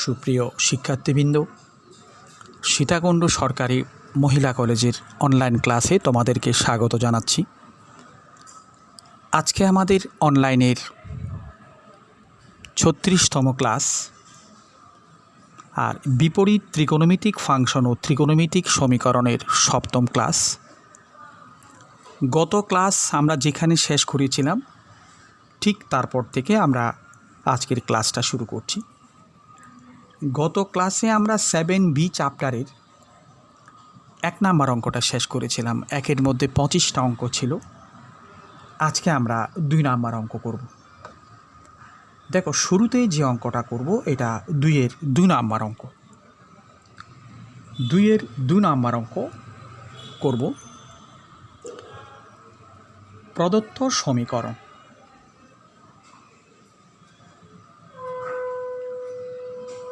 সুপ্রিয় শিক্ষার্থীবৃন্দ, সীতাকুণ্ড সরকারি মহিলা কলেজের অনলাইন ক্লাসে তোমাদেরকে স্বাগত জানাচ্ছি। আজকে আমাদের অনলাইনের 36তম ক্লাস, আর বিপরীত ত্রিকোণমিতিক ফাংশন ও ত্রিকোণমিতিক সমীকরণের 7ম ক্লাস। গত ক্লাস আমরা যেখানে শেষ করেছিলাম ঠিক তারপর থেকে আমরা আজকের ক্লাসটা শুরু করছি। গত ক্লাসে আমরা 7B চ্যাপ্টারের 1 নাম্বার অঙ্কটা শেষ করেছিলাম। একের মধ্যে 25টা অঙ্ক ছিল। আজকে আমরা 2 নাম্বার অঙ্ক করব। দেখো, শুরুতেই যে অঙ্কটা করব এটা 2-এর 2 নাম্বার অঙ্ক। 2-এর 2 নাম্বার অঙ্ক করব। প্রদত্ত সমীকরণ,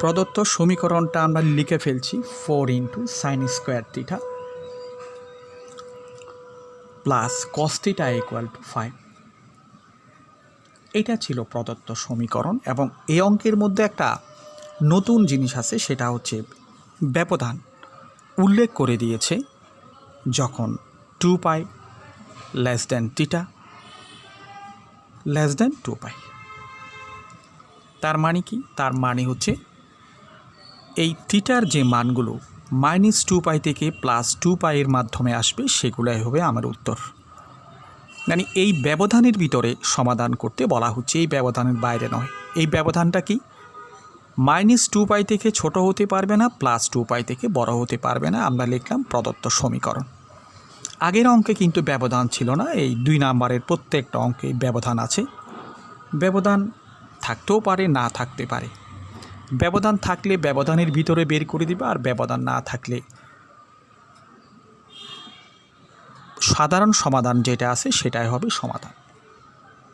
প্রদত্ত সমীকরণটা আমরা লিখে ফেলছি 4 × sin square theta plus cos theta = 5। এটা ছিল প্রদত্ত সমীকরণ। এবং এই অঙ্কের মধ্যে একটা নতুন জিনিস আছে, সেটা হচ্ছে ব্যবধান উল্লেখ করে দিয়েছে। যখন 2π θ < 2π, তার মানে কি? তার মানে হচ্ছে এই থিটার যে মানগুলো -2π থেকে +2π এর মাধ্যমে আসবে সেগুলাই হবে আমার উত্তর। মানে এই ব্যবধানের ভিতরে সমাধান করতে বলা হচ্ছে, এই ব্যবধানের বাইরে নয়। এই ব্যবধানটা কি? -2π থেকে ছোট হতে পারবে না, +2π থেকে বড় হতে পারবে না। আমরা লিখলাম প্রদত্ত সমীকরণ। আগের অঙ্কে কিন্তু ব্যবধান ছিল না। এই 2 নাম্বারের প্রত্যেকটা অঙ্কে ব্যবধান আছে। ব্যবধান থাকতেও পারে, না থাকতে পারে। ব্যবধান থাকলে ব্যবধানের ভিতরে বের করে দিবে, আর ব্যবধান না থাকলে সাধারণ সমাধান যেটা আছে সেটাই হবে সমাধান।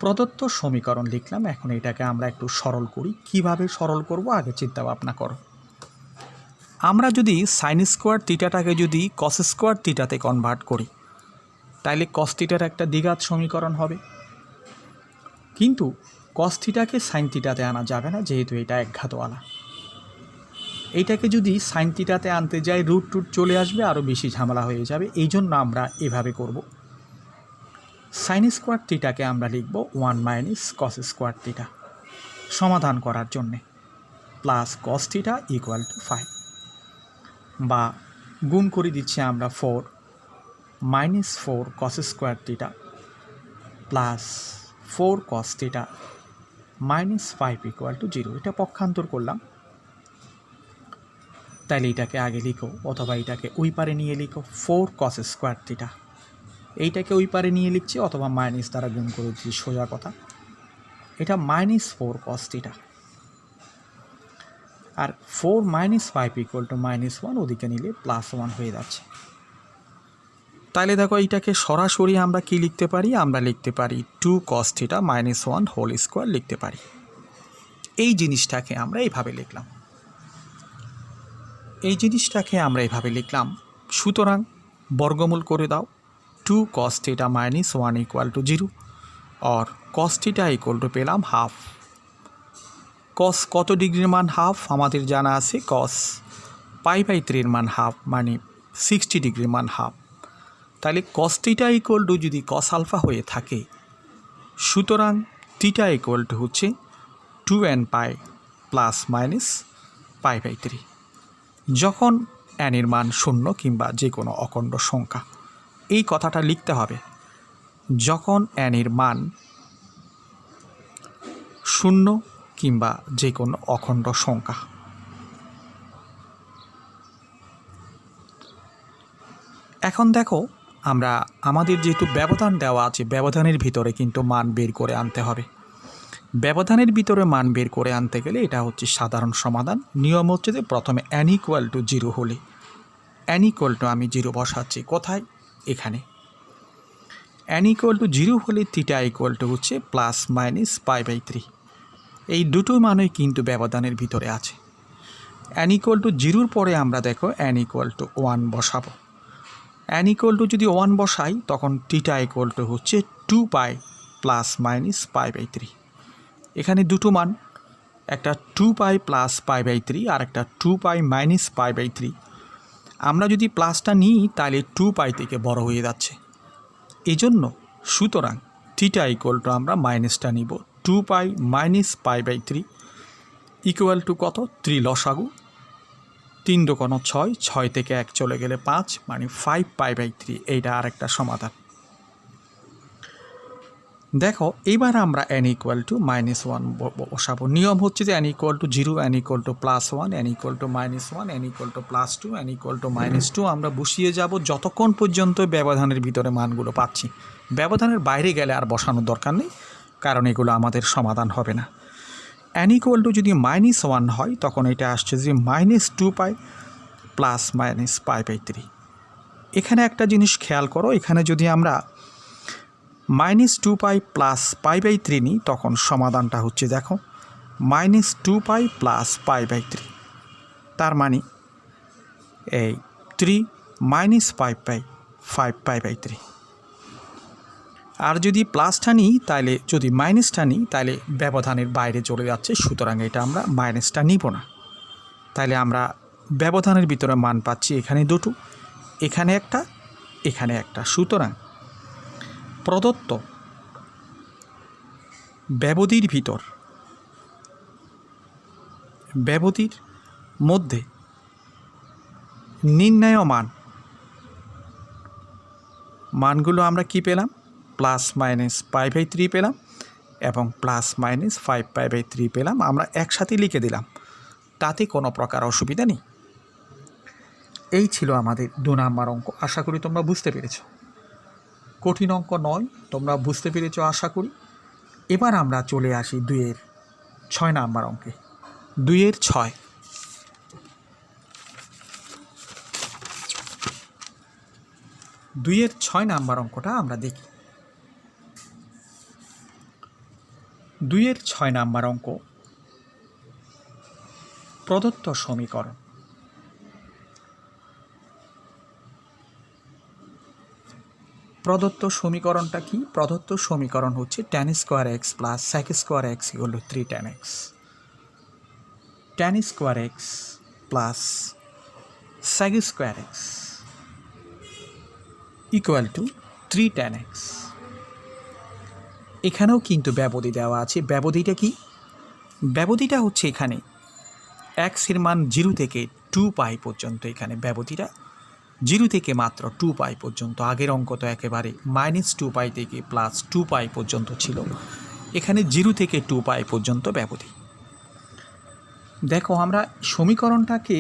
প্রদত্ত সমীকরণ লিখলাম। এখন এটাকে আমরা একটু সরল করি। কিভাবে সরল করব আগে চিন্তা ভাবনা করো। আমরা যদি sin স্কোয়ার থিটাটাকে যদি cos স্কোয়ার থিটাতে কনভার্ট করি, তাইলে cos থিটার একটা দ্বিঘাত সমীকরণ হবে। কিন্তু cos থিটাকে sin থিটাতে আনা যাবে না, যেহেতু এটা একঘাতওয়ালা। এইটাকে যদি sin থিটাতে আনতে যাই রুট চলে আসবে, আরও বেশি ঝামেলা হয়ে যাবে। এই জন্য আমরা এভাবে করব। sin স্কোয়ার থিটাকে আমরা লিখব 1 - cos স্কোয়ার থিটা সমাধান করার জন্যে, প্লাস cos থিটা = 5, বা গুণ করে দিচ্ছি আমরা 4 - 4 cos square theta plus 4 cos theta -5 = 0। এটা পক্ষান্তর করলাম। তাইলে এটাকে আগে লিখো, অথবা এটাকে ওই পারে নিয়ে লিখো 4 cos স্কোয়ার থিটা। এইটাকে ওই পারে নিয়ে লিখছি, অথবা মাইনাস দ্বারা গুণ করে দিচ্ছি, সোজা কথা। এটা -4 cos থিটা, আর 4 - 5 = -1, ওদিকে নিলে +1 হয়ে যাচ্ছে। তাহলে দেখো, এইটাকে সরাসরি আমরা কি লিখতে পারি? আমরা লিখতে পারি 2 cos থিটা -1 হোল স্কোয়ার লিখতে পারি। এই জিনিসটাকে আমরা এইভাবে লিখলাম। সুতরাং বর্গমূল করে দাও। 2 cos থিটা -1 = 0, और cos থিটা = পেলাম হাফ। cos কত ডিগ্রির মান হাফ? আমাদের জানা আছে cos π/3 এর মান হাফ, মানে 60 ডিগ্রির মান হাফ। তাহলে cos থিটা = যদি cos আলফা হয়ে থাকে, সুতরাং থিটা হচ্ছে 2nπ ± π/3, যখন n এর মান 0 কিংবা যে কোনো অখণ্ড সংখ্যা। এই কথাটা লিখতে হবে, যখন n এর মান 0 কিংবা যে কোনো অখণ্ড সংখ্যা। এখন দেখো, আমরা আমাদের যেহেতু ব্যবধান দেওয়া আছে, ব্যবধানের ভিতরে কিন্তু মান বের করে আনতে হবে। ব্যবধানের ভিতরে মান বের করে আনতে গেলে এটা হচ্ছে সাধারণ সমাধান। নিয়ম হচ্ছে যে প্রথমে n = 0 হলে, আমি 0 বসাচ্ছি কোথায়? এখানে। n = 0 হলে থিটা হচ্ছে ± π/3। এই দুটো মানই কিন্তু ব্যবধানের ভিতরে আছে। n = 0 পরে আমরা দেখো n = 1 বসাবো। n যদি 1 বসাই, তখন থিটা হচ্ছে 2π ± π/3। এখানে দুটো মান, একটা 2π + π/3 আর একটা 2π - π/3। আমরা যদি প্লাসটা নিই তাহলে 2π থেকে বড় হয়ে যাচ্ছে, এই জন্য সুতরাং থিটা = আমরা মাইনাসটা নিব। 2π - π/3 = কত? 3 লসাগু, 3 × 6, 6 থেকে 1 চলে গেলে 5, মানে 5π/3। এইটা আরেকটা সমাধান। দেখো এবার আমরা n = -1 বসাবো। নিয়ম হচ্ছে যে n = 0, n = +1, n = -1, n = +2, n = -2 আমরা বসিয়ে যাব যতক্ষণ পর্যন্ত ব্যবধানের ভিতরে মানগুলো পাচ্ছি। ব্যবধানের বাইরে গেলে আর বসানোর দরকার নেই, কারণ এগুলো আমাদের সমাধান হবে না। n = যদি -1 হয় তখন এটা আসছে যে -2π ± π/3। এখানে একটা জিনিস খেয়াল করো, এখানে যদি আমরা -2π + π/3 নিই তখন সমাধানটা হচ্ছে দেখো -2π + π/3, তার মানে এই 3 - 5π/3। আর যদি প্লাসটা নিই তাহলে, যদি মাইনাসটা নিই তাহলে ব্যবধানের বাইরে চলে যাচ্ছে, সুতরাং এটা আমরা মাইনাসটা নিব না। তাহলে আমরা ব্যবধানের ভিতরে মান পাচ্ছি এখানে দুটো, এখানে একটা, এখানে একটা। সুতরাং প্রদত্ত ব্যবধির ভিতর, ব্যবধির মধ্যে নির্ণেয় মানগুলো আমরা কি পেলাম? ± π/3 পেলাম এবং ± 5π/3 পেলাম। আমরা একসাথে লিখে দিলাম, তাতে কোনো প্রকার অসুবিধা নেই। এই ছিল আমাদের 2 নম্বর অঙ্ক। আশা করি তোমরা বুঝতে পেরেছ। কঠিন অঙ্ক নয়, তোমরা বুঝতে পেরেছ আশা করি। এবার আমরা চলে আসি 2-এর 6 নম্বর অঙ্কে। 2-এর 6। 2-এর 6 নম্বর অঙ্কটা আমরা দেখি। 2-এর 6 নম্বর অঙ্ক, প্রদত্ত সমীকরণ। প্রদত্ত সমীকরণটা কি? প্রদত্ত সমীকরণ হচ্ছে tan² x + sec² x = 3 tan x। tan² x + sec² x = 3 tan x। এখানেও কিন্তু ব্যবধি দেওয়া আছে। ব্যবধিটা কি? ব্যবধিটা হচ্ছে এখানে x এর মান 0 থেকে 2π পর্যন্ত। এখানে ব্যবধিটা 0 থেকে মাত্র 2π পর্যন্ত। আগের অঙ্ক তো একেবারে -2π থেকে +2π পর্যন্ত ছিল, এখানে 0 থেকে 2π পর্যন্ত ব্যবধি। দেখো আমরা সমীকরণটাকে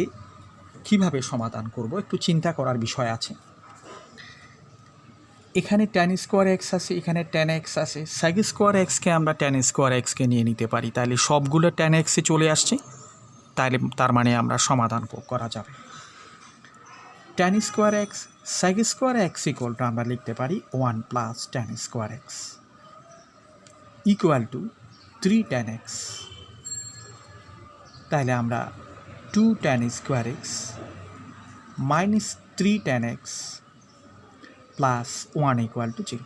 কিভাবে সমাধান করব একটু চিন্তা করার বিষয় আছে। এখানে tan² x আছে, এখানে tan x আছে। sec² x কে আমরা tan² x কে নিয়ে নিতে পারি, তাহলে সবগুলো tan x এ চলে আসছে, তাহলে তার মানে আমরা সমাধান করা যাবে। tan² x sec² x = আমরা লিখতে পারি 1 + tan² x = 3 tan x। তাহলে আমরা 2 tan² x - 3 tan x + 1 = 0।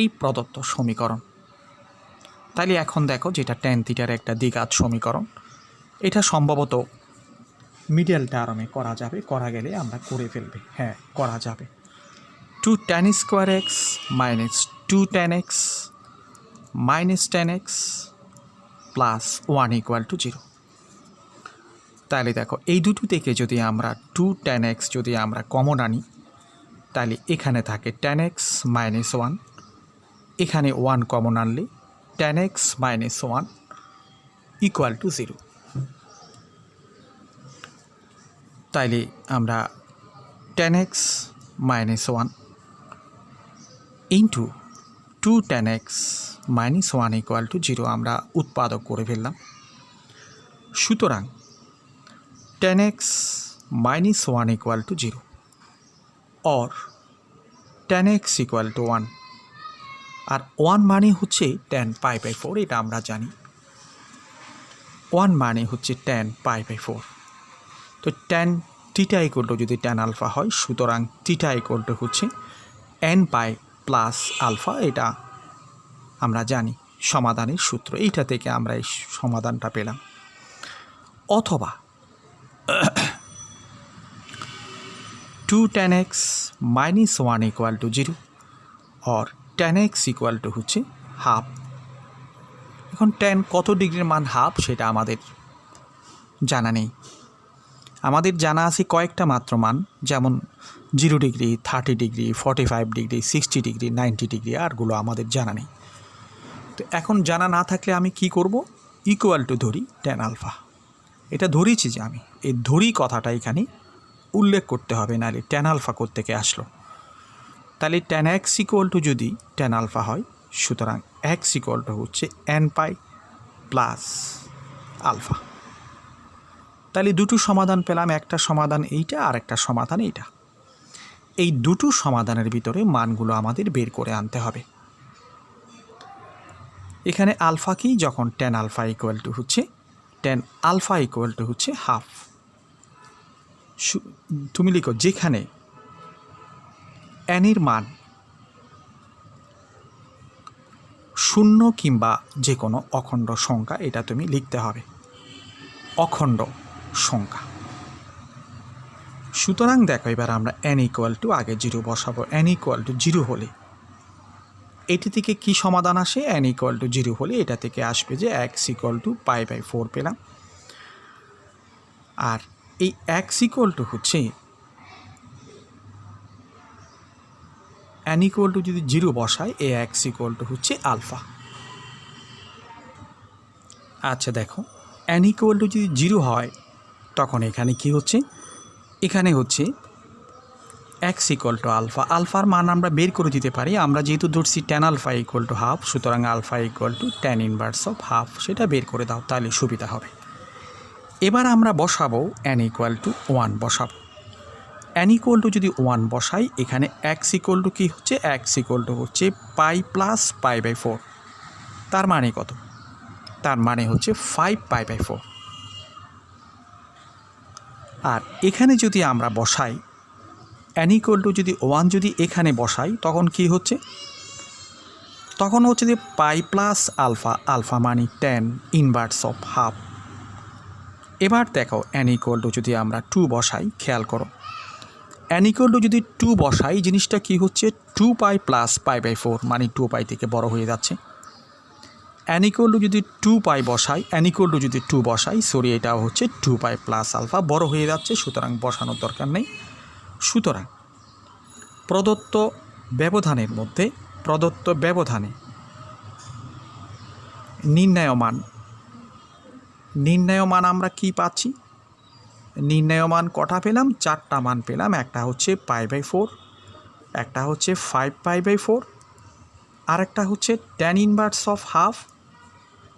এই প্রদত্ত সমীকরণ। তাহলে এখন দেখো, যেটা tan θ একটা দ্বিঘাত সমীকরণ, এটা সম্ভবত মিডল টার্মে করা যাবে। করা গেলে আমরা করে ফেলবে, হ্যাঁ করা যাবে। 2 tan² x - 2 tan x - tan x + 1 = 0। তাহলে দেখো এই দুটো থেকে যদি আমরা 2 tan x যদি আমরা কমন আনি, তাহলে এখানে থাকে tan x - 1, এখানে 1 কমন আনলে tan x - 1 = 0। তাইলে আমরা tan x - 1 * 2 tan x - 1 = 0 আমরা উৎপাদক করে ফেললাম। সুতরাং tan x - 1 = 0 or tan x = 1। আর 1 মানে হচ্ছে tan π/4, এটা আমরা জানি। 1 মানে হচ্ছে tan π/4। তো tan θ = যদি tan α হয়, সুতরাং θ = হচ্ছে nπ + α, এটা আমরা জানি। সমাধানের সূত্র, এইটা থেকে আমরা এই সমাধানটা পেলাম। অথবা 2 tan x minus 1 equal to 0 or tan x equal to হচ্ছে হাফ। এখন tan কত ডিগ্রির মান হাফ সেটা আমাদের জানা নেই। আমাদের জানা আছে কয়েকটা মাত্র মান, যেমন 0 degree, 30 degree, 45 degree, 60 degree, 90 degree, আরগুলো আমাদের জানা নেই। তো এখন জানা না থাকলে আমি কি করব, ইকুয়াল টু ধরি tan আলফা। এটা ধরেছি যে আমি এই ধরি কথাটা এখানে উল্লেখ করতে হবে, নাহলে tan আলফা কোত্থেকে আসলো। তাহলে tan x ইকুয়াল টু যদি tan আলফা হয়, সুতরাং x ইকুয়াল টু হচ্ছে n পাই প্লাস আলফা। তাহলে দুটো সমাধান পেলাম, একটা সমাধান এইটা আর একটা সমাধান এইটা। এই দুটো সমাধানের ভিতরে মানগুলো আমাদের বের করে আনতে হবে। এখানে আলফা কি, যখন tan আলফা ইকুয়াল টু হচ্ছে হাফ। তুমি লিখো যেখানে n এর মান 0 কিংবা যে কোনো অখণ্ড সংখ্যা, এটা তুমি লিখতে হবে অখণ্ড সংখ্যা। সুতরাং দেখো এবার আমরা n ইকুয়াল টু আগে 0 বসাবো। n ইকুয়াল টু 0 হলে এটি থেকে কি সমাধান আসে, n ইকুয়াল টু 0 হলে এটা থেকে আসবে যে x ইকুয়াল টু π/4 পেলাম। আর এই x ইকুয়াল টু হচ্ছে n ইকুয়াল টু যদি 0 বসায়, এই x ইকুয়াল টু হচ্ছে আলফা। আচ্ছা দেখো n ইকুয়াল টু যদি 0 হয় তখন এখানে কি হচ্ছে, এখানে হচ্ছে x ইকুয়াল টু আলফা। আলফার মান আমরা বের করে দিতে পারি, আমরা যেহেতু ধরছি tan alpha equal to half, সুতরাং alpha equal to tan inverse of half, সেটা বের করে দাও, তাহলে সুবিধা হবে। এবার আমরা বসাবো n ইকুয়াল টু 1 বসাবো। n ইকুয়াল টু যদি 1 বসাই, এখানে x ইকুয়াল টু কী হচ্ছে, x ইকুয়াল টু হচ্ছে পাই প্লাস π/4। তার মানে কত, তার মানে হচ্ছে 5π/4। আর এখানে যদি আমরা বসাই n ইকুয়াল টু যদি 1 যদি এখানে বসাই, তখন কি হচ্ছে, তখন হচ্ছে যে পাই প্লাস আলফা, আলফা মানে tan ইনভার্স অফ হাফ। এবার দেখো n ইকুয়াল টু যদি আমরা 2 বসাই, খেয়াল করো n ইকুয়াল টু যদি 2 বসাই, জিনিসটা কি হচ্ছে 2π প্লাস π/4, মানে 2π থেকে বড় হয়ে যাচ্ছে। n ইকুয়াল টু যদি 2π বসাই, n ইকুয়াল টু যদি 2 বসাই, সরি এটাও হচ্ছে 2π প্লাস আলফা, বড় হয়ে যাচ্ছে, সুতরাং বসানোর দরকার নেই। সুতরাং প্রদত্ত ব্যবধানে নির্ণেয় মান আমরা কি পাচ্ছি, নির্ণেয় মান কটা পেলাম, 4টা মান পেলাম। একটা হচ্ছে π/4, একটা হচ্ছে 5π/4, আর একটা হচ্ছে tan ইনভার্স অফ হাফ,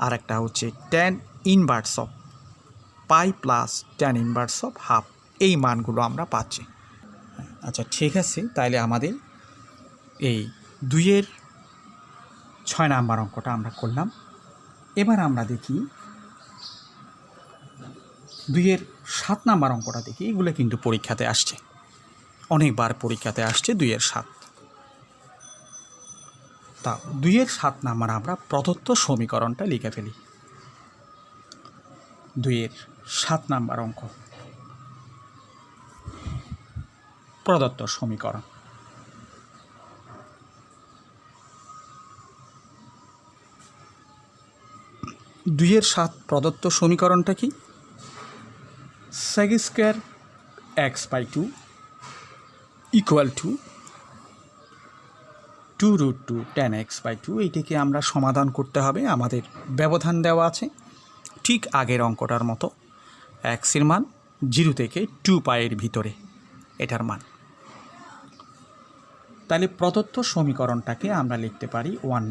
আর একটা হচ্ছে tan inverse of pi plus tan inverse of half. এই মানগুলো আমরা পাচ্ছি। আচ্ছা ঠিক আছে, তাহলে আমাদের এই 2-এর 6 নাম্বার অঙ্কটা আমরা করলাম। এবার আমরা দেখি 2-এর 7 নাম্বার অঙ্কটা দেখি। এগুলো কিন্তু পরীক্ষাতে আসছে, অনেকবার পরীক্ষাতে আসছে 2-এর 7। তা 2-এর 7 নাম্বার আমরা প্রদত্ত সমীকরণটা লিখে ফেলি। 2-এর 7 নাম্বার অঙ্ক, প্রদত্ত সমীকরণ। দুইয়ের 7 প্রদত্ত সমীকরণটা কি, sec square x/2 equal to 2√2 tan x/2। এইটিকে আমরা সমাধান করতে হবে, আমাদের ব্যবধান দেওয়া আছে ঠিক আগের অঙ্কটার মতো। x-এর মান 0 থেকে 2π এর ভিতরে এটার মান। তাহলে প্রদত্ত সমীকরণটাকে আমরা লিখতে পারি 1/,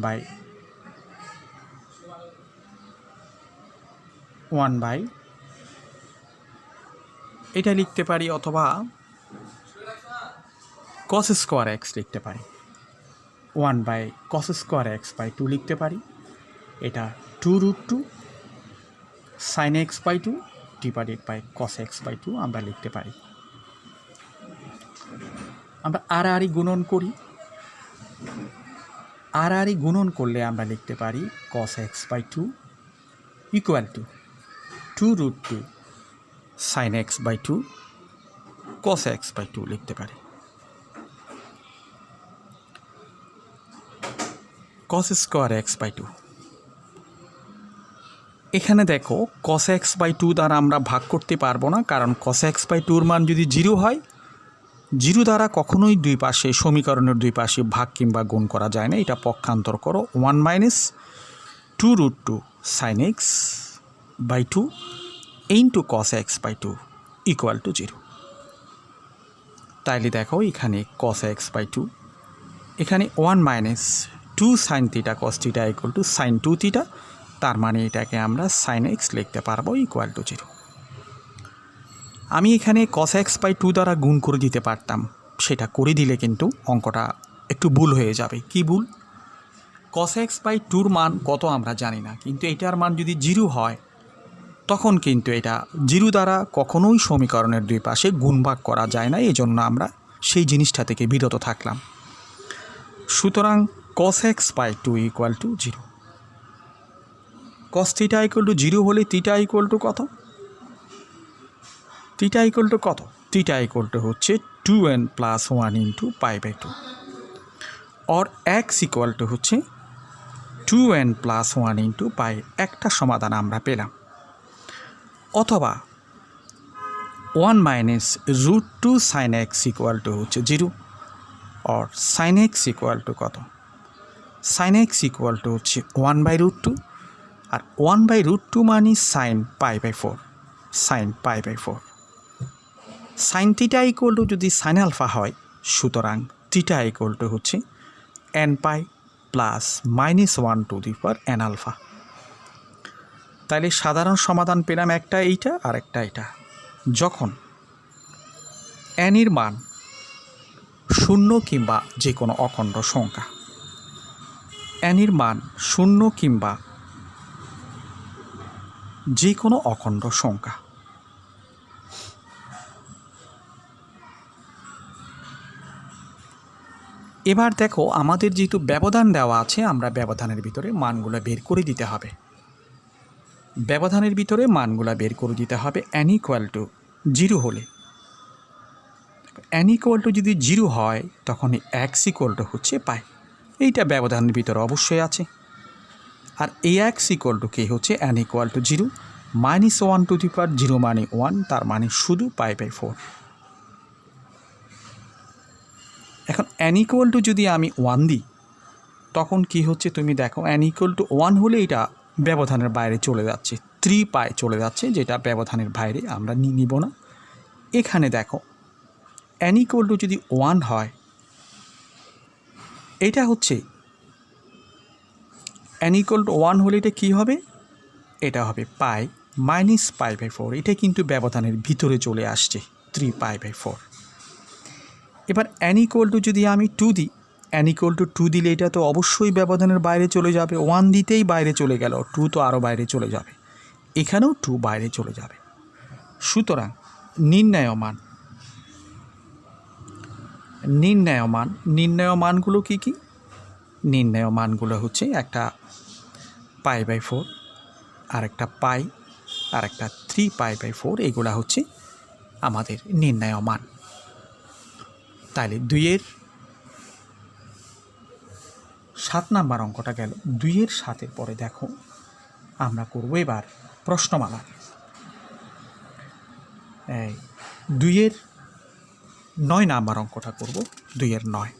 এটা লিখতে পারি, অথবা cos স্কোয়ার x লিখতে পারি, 1/cos স্কোয়ার x/2 লিখতে পারি। এটা 2√2 sin x/2 divided by cos x/2 আমরা লিখতে পারি। আমরা আড়াআড়ি গুণন করি, আর আর গুণন করলে আমরা লিখতে পারি cos x by 2 equal to 2√2 sin x by 2 cos x by 2 লিখতে পারি। cos স্কোয়ার x বাই 2, এখানে দেখো cos x বাই 2 দ্বারা আমরা ভাগ করতে পারবো না, কারণ cos x বাই 2 মান যদি 0 হয়, 0 দ্বারা কখনোই দুই পাশে সমীকরণের দুই পাশে ভাগ কিংবা গুণ করা যায় না। এটা পক্ষান্তর করো 1 minus 2√2 sin x by 2 into cos x by 2 equal to 0। তাইলে দেখো এখানে cos x বাই 2, এখানে 1 minus 2 sin theta cos theta equal two sin 2 theta, তার মানে এটাকে আমরা sin x লিখতে পারবো ইকুয়াল টু 0। আমি এখানে cos x বাই 2 দ্বারা গুণ করে দিতে পারতাম, সেটা করে দিলে কিন্তু অঙ্কটা একটু ভুল হয়ে যাবে। কি ভুল? cos x বাই 2 মান কত আমরা জানি না, কিন্তু এটার মান যদি 0 হয় তখন কিন্তু এটা 0 দ্বারা কখনোই সমীকরণের দুই পাশে গুণ ভাগ করা যায় না, এজন্য আমরা সেই জিনিসটা থেকে বিরত থাকলাম। সুতরাং cos x by 2 equal to 0। cos theta equal to 0 হলে থিটা ইকুয়াল টু কত? থিটা ইকুয়াল টু কত? থিটা ইকুয়াল টু হচ্ছে 2n plus 1 into pi by 2, और x ইকুয়াল টু হচ্ছে 2n প্লাস 1 ইন্টু পাই। একটা সমাধান আমরা পেলাম। অথবা 1 minus √2 sin x equal to হচ্ছে 0, और sin x ইকুয়াল টু কত? sin x ইকুয়াল টু হচ্ছে 1/√2, আর 1/√2 মানে sin pi by 4, sin pi by 4। sin theta equal to যদি sin আলফা হয়, সুতরাং থিটা ইকুয়াল টু হচ্ছে n pi plus -1 to the power n alpha. তাহলে সাধারণ সমাধান পেলাম একটা এইটা আর একটা এটা। যখন n এর মান 0 কিংবা যে কোনো অখণ্ড সংখ্যা, n এর মান 0 কিংবা যে কোনো অখণ্ড সংখ্যা, এবার দেখো আমাদের যেহেতু ব্যবধান দেওয়া আছে, আমরা ব্যবধানের ভিতরে মানগুলো বের করে দিতে হবে। ব্যবধানের ভিতরে মানগুলো বের করে দিতে হবে n ইকুয়াল টু 0 হলে। n ইকুয়াল টু যদি 0 হয় তখন x ইকুয়াল টু হচ্ছে পাই, এইটা ব্যবধানের ভিতরে অবশ্যই আছে। আর এই x ইকুয়াল টু কি হচ্ছে n equal to 0 -1 to the power 0 মানে 1, তার মানে শুধু পাই বাই 4। এখন n ইকুয়াল টু যদি আমি 1 দিই তখন কি হচ্ছে তুমি দেখো, n ইকুয়াল টু 1 হলে এটা ব্যবধানের বাইরে চলে যাচ্ছে, 3 পাই চলে যাচ্ছে, যেটা ব্যবধানের বাইরে, আমরা নিব না। এখানে দেখো n ইকুয়াল টু যদি 1 হয়, এটা হচ্ছে n ইকুয়াল টু 1 হলে এটা কী হবে? এটা হবে পাই মাইনাস পাই বাই 4, এটা কিন্তু ব্যবধানের ভিতরে চলে আসছে 3 পাই বাই 4। এবার n ইকুয়াল টু যদি আমি 2 দিই, n ইকুয়াল টু 2 দিলে এটা তো অবশ্যই ব্যবধানের বাইরে চলে যাবে, 1 দিতেই বাইরে চলে গেল, 2 তো আরও বাইরে চলে যাবে, এখানেও 2 বাইরে চলে যাবে। সুতরাং নির্ণয় মানগুলো কি কি? নির্ণয় মানগুলো হচ্ছে একটা পাই বাই 4, আর একটা পাই, আর একটা 3 পাই বাই 4, এগুলা হচ্ছে আমাদের নির্ণয় মান। তাহলে 2-এর 7 নাম্বার অঙ্কটা গেল। 2-এর 7-এর পরে দেখো আমরা করব এবার প্রশ্নমালা। 2-এর 9 নাম্বার অঙ্কটা করব, 2-এর 9।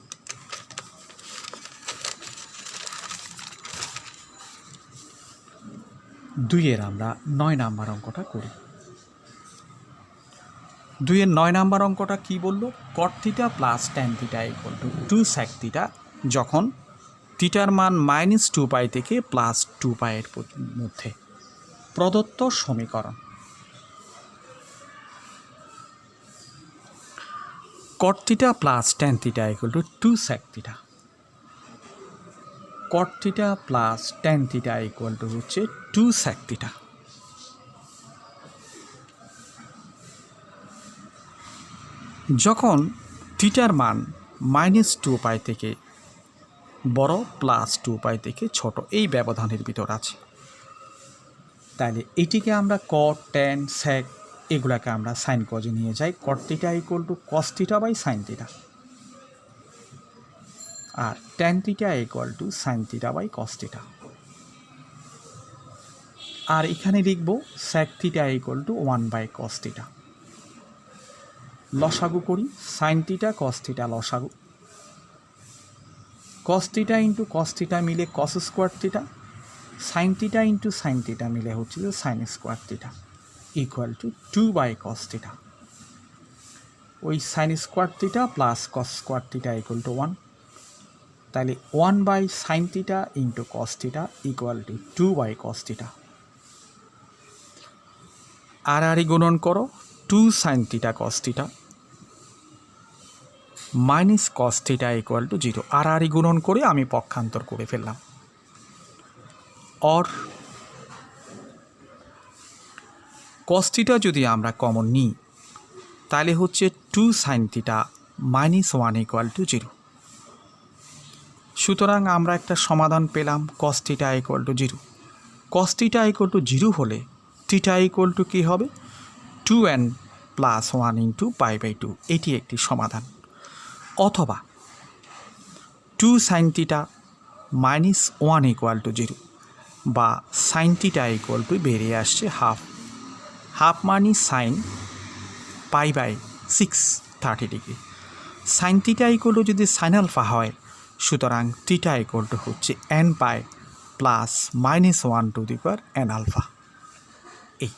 আমরা 9 নাম্বার অঙ্কটা করি। 2-এর 9 নাম্বার অঙ্কটা কি বললো? cot theta plus tan theta equal two 2 sec theta, যখন থিটার মান -2 পাই থেকে +2 পাইয়ের মধ্যে। প্রদত্ত সমীকরণ cot theta plus tan theta equal two 2 sec theta. cot theta plus tan theta equal to হচ্ছে 2 sec থিটা। যখন থিটার মান -2 পাই থেকে বড় প্লাস 2 থেকে ছোট এই ব্যবধানের ভিতর আছে। তাহলে এটিকে আমরা কট ট্যান সেক এগুলাকে আমরা সাইন কজে নিয়ে যাই। Cot theta equal to cos theta by sine theta, আর tan theta equal to sine theta by cos theta. আর এখানে লিখব sec theta equal to 1/cos theta. লসাগু করি, সাইন থিটা কস থিটা লসাগু, cos theta into cos theta মিলে cos square theta, sine theta into sine theta মিলে হচ্ছে sine square theta equal to 2/cos theta. ওই sine square theta plus cos square theta equal to 1, তাহলে 1/sin theta into cos theta equal to 2/cos theta. আর গুণন করো 2sin theta cos theta minus cos theta equal to 0। আর গুণন করে আমি পক্ষান্তর করে ফেললাম। অর কস থিটা যদি আমরা কমন নিই তাহলে হচ্ছে 2sin theta minus 1 equal to 0। সুতরাং আমরা একটা সমাধান পেলাম কস theta equal to 0। Cos theta equal to 0 হলে থিটা ইকুয়াল টু কী হবে 2n প্লাস 1 ইন্টু π/2, এটি একটি সমাধান। অথবা 2sin theta minus 1 equal to 0, বা সাইন থিটা ইকুয়াল টু বেরিয়ে আসছে হাফ মানে sine π/6 30 degree. Sine theta equal to যদি সাইন আলফা হয়, সুতরাং থিটা ইকুয়াল টু হচ্ছে n π plus -1 to the power n alpha. এই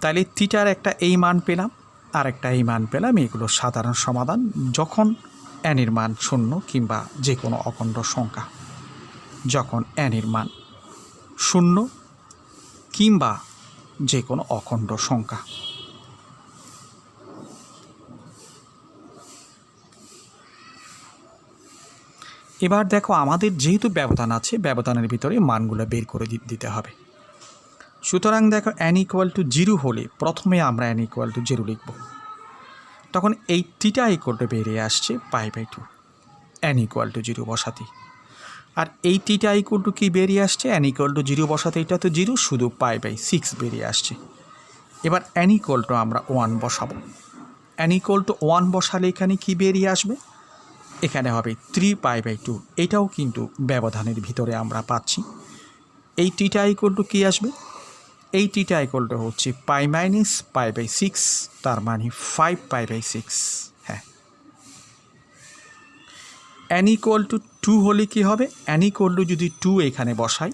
তাহলে থিটার একটা এই মান পেলাম, আর একটা এই মান পেলাম। এগুলো সাধারণ সমাধান যখন n এর মান 0 কিংবা যে কোনো অখণ্ড সংখ্যা, যখন n এর মান 0 কিংবা যে কোনো অখণ্ড সংখ্যা। এবার দেখো আমাদের যেহেতু ব্যবধান আছে, ব্যবধানের ভিতরে মানগুলো বের করে দিতে হবে। সুতরাং দেখো n ইকুয়াল টু 0 হলে প্রথমে আমরা n ইকুয়াল টু 0 লিখব। তখন এই থিটা ইকুয়াল টু বেরিয়ে আসছে π/2, n ইকুয়াল টু 0 বসাতে। আর এই থিটা ইকুয়াল টু কী বেরিয়ে আসছে n ইকুয়াল টু 0 বসাতে, এটা তো 0, শুধু π/6 বেরিয়ে আসছে। এবার n ইকুয়াল টু আমরা 1 বসাবো। n ইকুয়াল টু 1 বসালে এখানে কি বেরিয়ে আসবে, এখানে হবে 3π/2। এটাও কিন্তু ব্যবধানের ভিতরে আমরা পাচ্ছি। এই থিটা ইকুয়াল টু কী আসবে, এই থিটা ইকুয়াল টু হচ্ছে π মাইনাস π/6, তার মানে 5π/6। হ্যাঁ, n ইকুয়াল টু 2 হলে কী হবে, n ইকুয়াল টু যদি 2 এখানে বসাই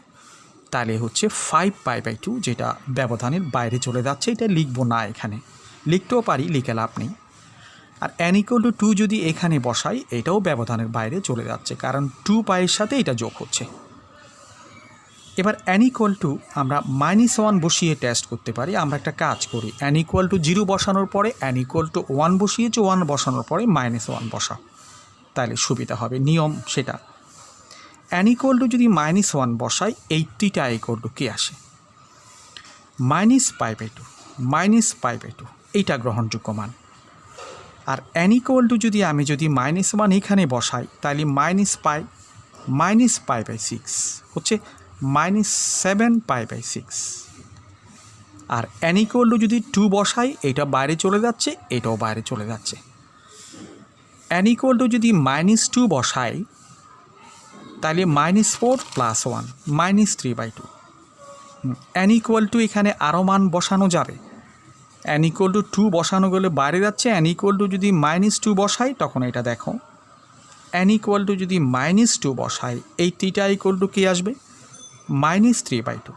তাহলে হচ্ছে 5π/2, যেটা ব্যবধানের বাইরে চলে যাচ্ছে। এটা লিখবো না, এখানে লিখতেও পারি, লিখে লাভ নেই। আর n ইকুয়াল টু 2 যদি এখানে বসাই, এটাও ব্যবধানের বাইরে চলে যাচ্ছে, কারণ 2π এর সাথে এটা যোগ হচ্ছে। এবার n ইকুয়াল টু আমরা -1 বসিয়ে টেস্ট করতে পারি। আমরা একটা কাজ করি, n ইকুয়াল টু 0 বসানোর পরে n ইকুয়াল টু 1 বসিয়েছে, 1 বসানোর পরে -1 বসাও, তাহলে সুবিধা হবে। নিয়ম সেটা, n ইকুয়াল টু যদি -1 বসাই, এই থিটা ইকুয়াল টু কী আসে -π/2, এইটা গ্রহণযোগ্য মান। আর n ইকুয়াল টু যদি আমি -1 এখানে বসাই, তাহলে -π/6 হচ্ছে -7π/6। আর n ইকুয়াল টু যদি 2 বসাই, এটা বাইরে চলে যাচ্ছে, এটাও বাইরে চলে যাচ্ছে। n ইকুয়াল টু যদি -2 বসাই, তাহলে -4 প্লাস 1 -3/2। n ইকুয়াল টু এখানে আরও মান বসানো যাবে। n ইকুয়াল টু 2 বসানো গেলে বাইরে যাচ্ছে। n ইকুয়াল টু যদি -2 বসাই, তখন এটা দেখো n ইকুয়াল টু যদি -2 বসাই, এই থিটা ইকুয়াল টু কী আসবে -3/2।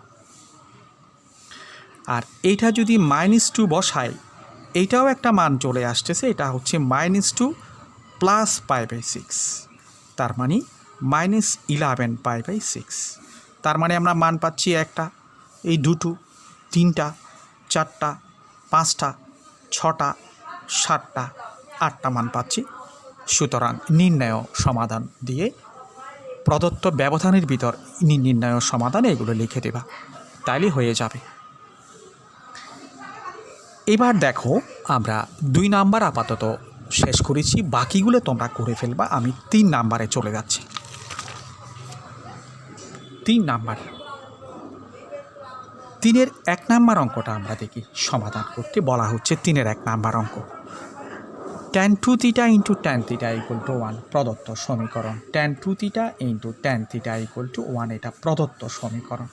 আর এইটা যদি -2 বসাই, এইটাও একটা মান চলে আসতেছে, এটা হচ্ছে -2 প্লাস π/6, তার মানে -11π/6। তার মানে আমরা মান পাচ্ছি একটা, এই 2টো, 3টা, 4টা, 5টা, 6টা, 7টা, 8টা মান পাচ্ছি। সুতরাং নির্ণয় সমাধান দিয়ে প্রদত্ত ব্যবধানের ভিতর নির্ণয় সমাধান এগুলো লিখে দেবা, তাইলে হয়ে যাবে। এবার দেখো আমরা 2 নাম্বার আপাতত শেষ করেছি, বাকিগুলো তোমরা করে ফেলবা। আমি 3 নাম্বারে চলে যাচ্ছি। 3 নাম্বার, 3-এর 1 নাম্বার অঙ্কটা আমরা দেখি সমাধান করতে। বলা হচ্ছে 3-এর 1 নাম্বার অঙ্ক, tan 2 theta into tan theta equal to 1 প্রদত্ত সমীকরণ। tan 2 theta into tan theta equal to 1, এটা প্রদত্ত সমীকরণ।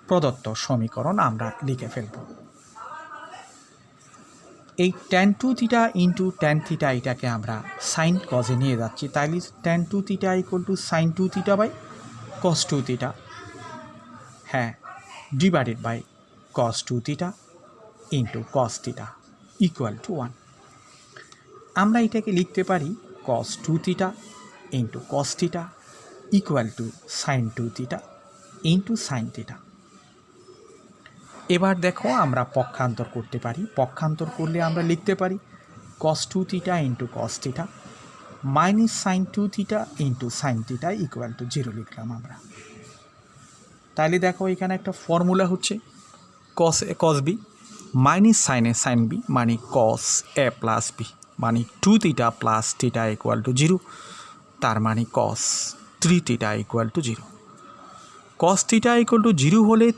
প্রদত্ত সমীকরণ আমরা লিখে ফেলব। এই tan 2 theta into tan theta এটাকে আমরা সাইন কজে নিয়ে যাচ্ছি, তাইলে tan 2 theta equal to sine 2 theta by cos 2 theta, হ্যাঁ, divided by cos 2 theta into cos theta equal to 1। আমরা এটাকে লিখতে পারি cos 2 theta into cos theta equal to sine 2 theta into sine theta. এবার দেখো আমরা পক্ষান্তর করতে পারি। পক্ষান্তর করলে আমরা লিখতে পারি cos 2 theta into cos theta minus sine 2 theta into sine theta equal to 0 লিখলাম আমরা। তাহলে দেখো এখানে একটা ফর্মুলা হচ্ছে cos B minus sine sine B মানে cos a প্লাস বি মানে 2 theta plus theta equal to 0, তার মানে cos 3 theta equal to 0। cos theta equal to 0 হলে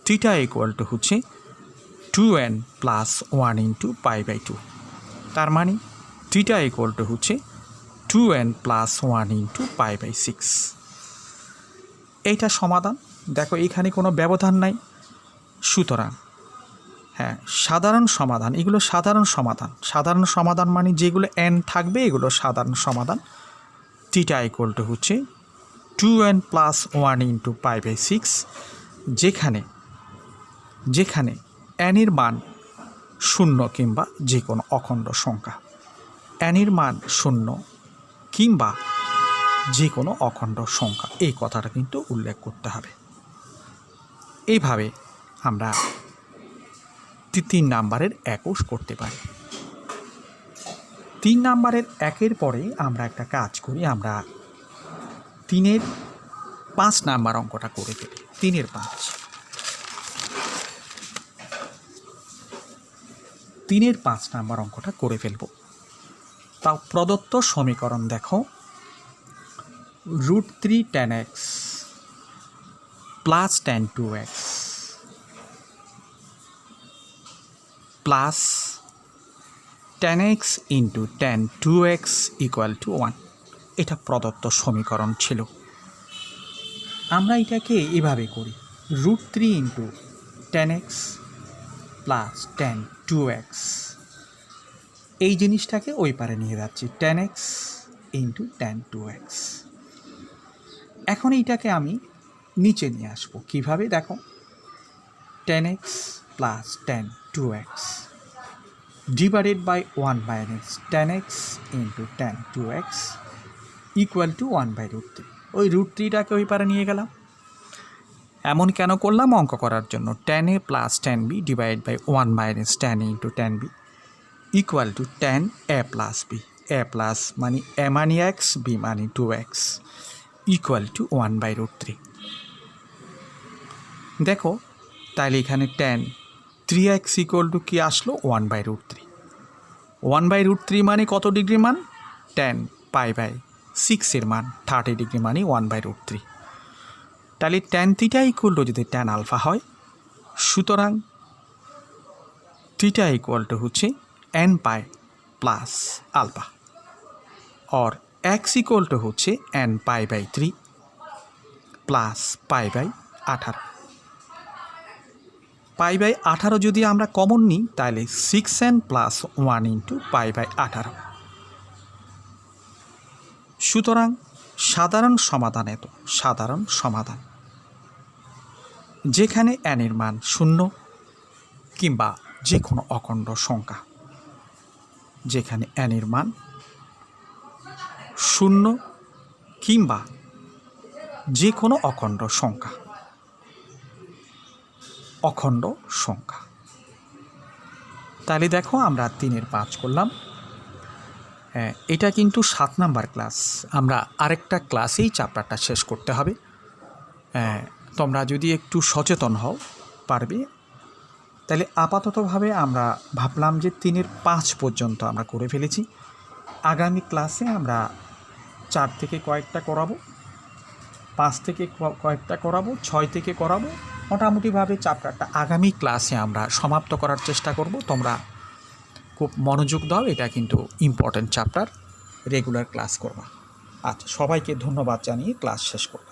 থিটা ইকুয়াল টু হচ্ছে 2n plus 1 into pi by 2, তার মানে theta equal to হচ্ছে 2n plus 1 into pi by 6। এইটা সমাধান। দেখো এখানে কোনো ব্যবধান নাই, সুতরাং হ্যাঁ সাধারণ সমাধান, এগুলো সাধারণ সমাধান। সাধারণ সমাধান মানে যেগুলো n থাকবে এগুলো সাধারণ সমাধান। থিটা ইকুয়াল টু হচ্ছে 2n plus 1 into pi by 6, যেখানে n এর মান 0 কিংবা যে কোনো অখণ্ড সংখ্যা। n এর মান 0 কিংবা যে কোনো অখণ্ড সংখ্যা, এই কথাটা কিন্তু উল্লেখ করতে হবে। এইভাবে আমরা 3 নাম্বারের 21 করতে পারি। 3 নাম্বারের 1-এর পরে আমরা একটা কাজ করি, আমরা 3-এর 5 নাম্বার অঙ্কটা করে ফেলি। 3-এর 5, 3-এর 5 নাম্বার অঙ্কটা করে ফেলব। তাও প্রদত্ত সমীকরণ দেখো, √3 tan x plus tan 2x plus tan x into tan 2x equal to 1, এটা প্রদত্ত সমীকরণ ছিল। আমরা এটাকে এভাবে করি, √3 into tan x plus tan 2x, এই জিনিসটাকে ওই পারে নিয়ে যাচ্ছি, tan x into tan 2x। এখন এইটাকে আমি নিচে নিয়ে আসবো কিভাবে, দেখো tan x plus tan 2x divided by 1 minus tan x into tan 2x equal to 1/√3। ওই √3টাকে ওই পারে নিয়ে গেলাম। এমন কেন করলাম, অঙ্ক করার জন্য। tan a plus tan b divide by 1 minus tan a into tan b equal to tan a plus b, a plus মানে a মানে x, b মানে 2x ইকুয়াল টু 1/√3। দেখো তাহলে এখানে tan 3x ইকুয়াল টু কী আসলো, 1/√3। 1/√3 মানে কত degree মান, tan π/6 মান 30 ডিগ্রি মানে 1/√3। তাহলে tan থিটা ইকুয়াল টু যদি tan আলফা হয়, সুতরাং থিটা ইকুয়াল টু হচ্ছে nπ প্লাস আলফা, और x ইকুয়াল টু হচ্ছে nπ/3 প্লাস π/18। π/18 যদি আমরা কমন নিই তাহলে 6n প্লাস 1 ইন্টু π/18। সুতরাং সাধারণ সমাধান, এত সাধারণ সমাধান যেখানে n এর মান 0 কিংবা যে কোনো অখণ্ড সংখ্যা, যেখানে n এর মান 0 কিংবা যে কোনো অখণ্ড সংখ্যা, অখণ্ড সংখ্যা। তাহলে দেখো আমরা 3-এর 5 করলাম। এটা কিন্তু 7 নাম্বার ক্লাস, আমরা আরেকটা ক্লাসেই চ্যাপ্টারটা শেষ করতে হবে। তোমরা যদি একটু সচেতন হও পারবে। তাহলে আপাততভাবে আমরা ভাবলাম যে 3-এর 5 পর্যন্ত আমরা করে ফেলেছি। আগামী ক্লাসে আমরা 4 থেকে কয়েকটা করাবো, 5 থেকে কয়েকটা করাবো, 6 থেকে করাবো। মোটামুটিভাবে চ্যাপ্টারটা আগামী ক্লাসে আমরা সমাপ্ত করার চেষ্টা করব। তোমরা খুব মনোযোগ দাও, এটা কিন্তু ইম্পর্ট্যান্ট চ্যাপ্টার, রেগুলার ক্লাস করবা। আচ্ছা, সবাইকে ধন্যবাদ জানিয়ে ক্লাস শেষ করব।